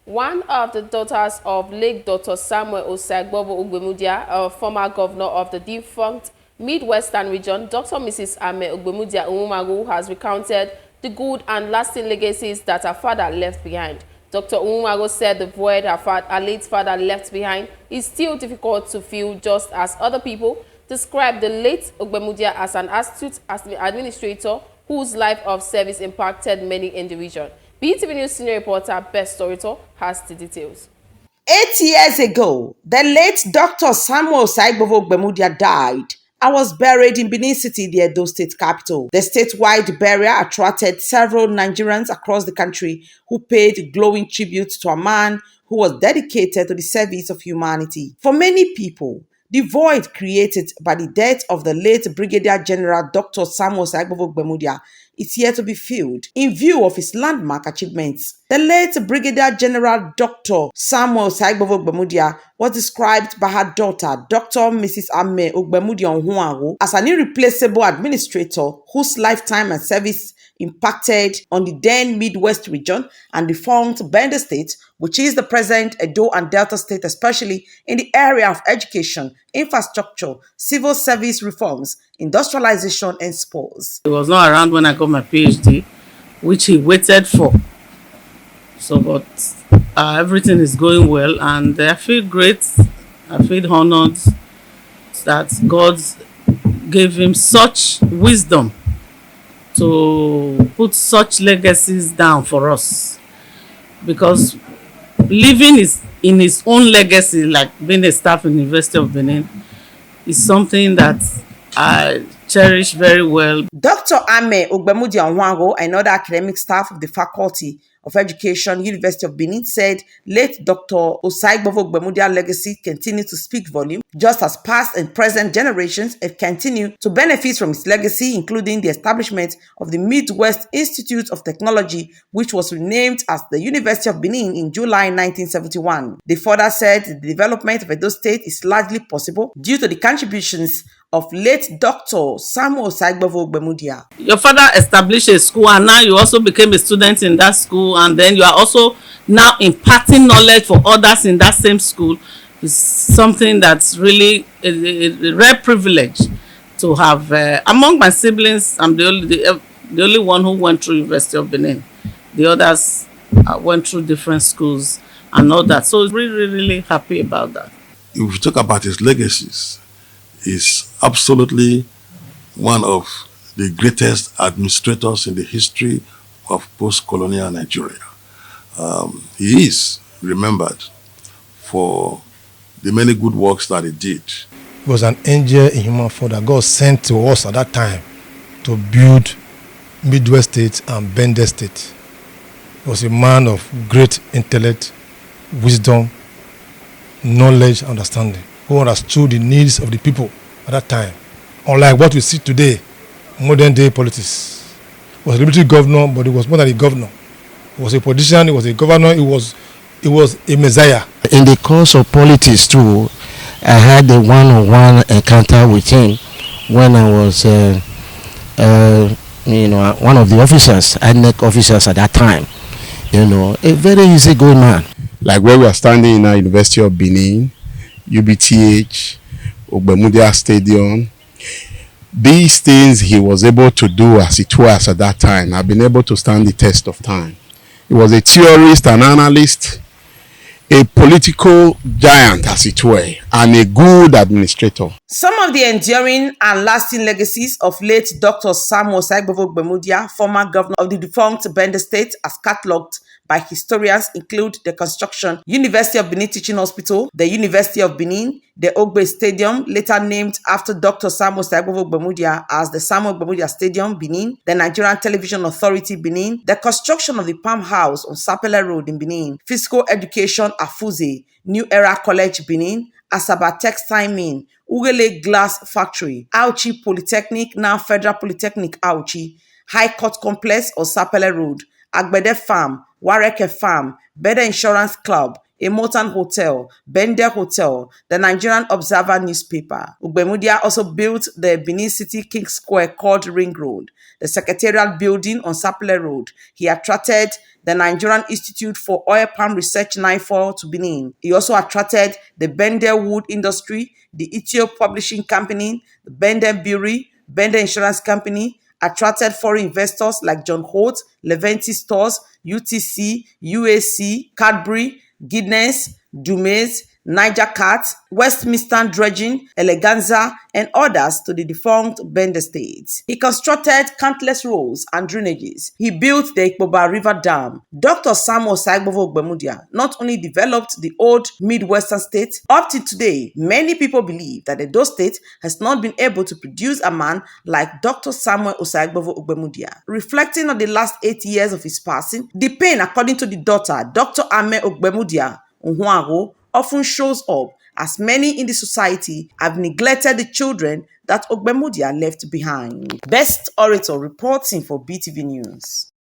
One of the daughters of late Dr. Samuel Ogbemudia, a former governor of the defunct Midwestern region, Dr. Mrs. Ogbemudia Uhunmwangho has recounted the good and lasting legacies that her father left behind. Dr. Uhunmwangho said the void her late father left behind is still difficult to fill, just as other people described the late Ogbemudia as an astute administrator whose life of service impacted many in the region. BTV News senior reporter Best Storyteller has the details. 8 years ago, the late Dr. Samuel Ogbemudia died and was buried in Benin City, the Edo State capital. The statewide burial attracted several Nigerians across the country who paid glowing tribute to a man who was dedicated to the service of humanity. For many people, the void created by the death of the late Brigadier General Dr. Samuel Ogbemudia is yet to be filled in view of his landmark achievements. The late Brigadier General Dr. Samuel Ogbemudia was described by her daughter, Dr. Mrs. Ogbemudia Uhunmwangho, as an irreplaceable administrator whose lifetime and service impacted on the then Midwest region and defunct Bender State, which is the present Edo and Delta State, especially in the area of education, infrastructure, civil service reforms, industrialization, and sports. He was not around when I got my PhD, which he waited for. So, but everything is going well, and I feel great. I feel honored that God gave him such wisdom to put such legacies down for us, because living is in his own legacy, like being a staff in the University of Benin, is something that I cherish very well. Dr. Ogbemudia Uhunmwangho, another academic staff of the Faculty of Education, University of Benin, said late Dr. Ogbemudia's legacy continues to speak volume, just as past and present generations have continued to benefit from his legacy, including the establishment of the Midwest Institute of Technology, which was renamed as the University of Benin in July 1971. They further said the development of Edo State is largely possible due to the contributions of late Dr. Samuel Ogbemudia. Your father established a school, and now you also became a student in that school, and then you are also now imparting knowledge for others in that same school. Is something that's really a rare privilege to have. Among my siblings, I'm the only one who went through University of Benin. The others went through different schools and all that. So really happy about that. If we talk about his legacies, is absolutely one of the greatest administrators in the history of post-colonial Nigeria. He is remembered for the many good works that he did. He was an angel in human form that God sent to us at that time to build Midwest State and Bender State. He was a man of great intellect, wisdom, knowledge, understanding, who understood the needs of the people at that time. Unlike what we see today, modern day politics. He was a liberty governor, but he was more than a governor. He was a politician, he was a governor, he was a messiah. In the course of politics too, I had a one-on-one encounter with him when I was one of the officers, INEC officers at that time. A very easygoing man. Like where we are standing in our University of Benin, UBTH, Ogbemudia Stadium. These things he was able to do as it was at that time have been able to stand the test of time. He was a theorist, an analyst, a political giant as it were, and a good administrator. Some of the enduring and lasting legacies of late Dr. Samuel Ogbemudia, former governor of the defunct Bender State, as catalogued by historians, include the construction University of Benin Teaching Hospital, the University of Benin, the Ogbe Stadium, later named after Dr. Samuel Ogbemudia as the Samuel Ogbemudia Stadium, Benin, the Nigerian Television Authority, Benin, the construction of the Palm House on Sapele Road in Benin, physical education Afuze, New Era College, Benin, Asaba Textile Mill, Ugele Glass Factory, Auchi Polytechnic, now Federal Polytechnic Auchi, High Court Complex on Sapele Road, Agbede Farm, Wareke Farm, Beda Insurance Club, Emotan Hotel, Bender Hotel, the Nigerian Observer newspaper. Ogbemudia also built the Benin City King Square called Ring Road, the Secretariat Building on Sapele Road. He attracted the Nigerian Institute for Oil Palm Research NIFOR to Benin. He also attracted the Bender Wood Industry, the Ethio Publishing Company, the Bender Brewery, Bender Insurance Company, attracted foreign investors like John Holt, Leventi Stores, UTC, UAC, Cadbury, Guinness, Dumas, Niger Cat, Westminster Dredging, Eleganza, and others to the defunct Bender State. He constructed countless roads and drainages. He built the Ikpoba River Dam. Dr. Samuel Osagbovo Ogbemudia not only developed the old Midwestern state, up to today, many people believe that Edo State has not been able to produce a man like Dr. Samuel Osagbovo Ogbemudia. Reflecting on the last 8 years of his passing, the pain, according to the daughter, Dr. Ame Ogbemudia, Uhunmwangho, often shows up as many in the society have neglected the children that Ogbemudia left behind. Best Orator reporting for BTV News.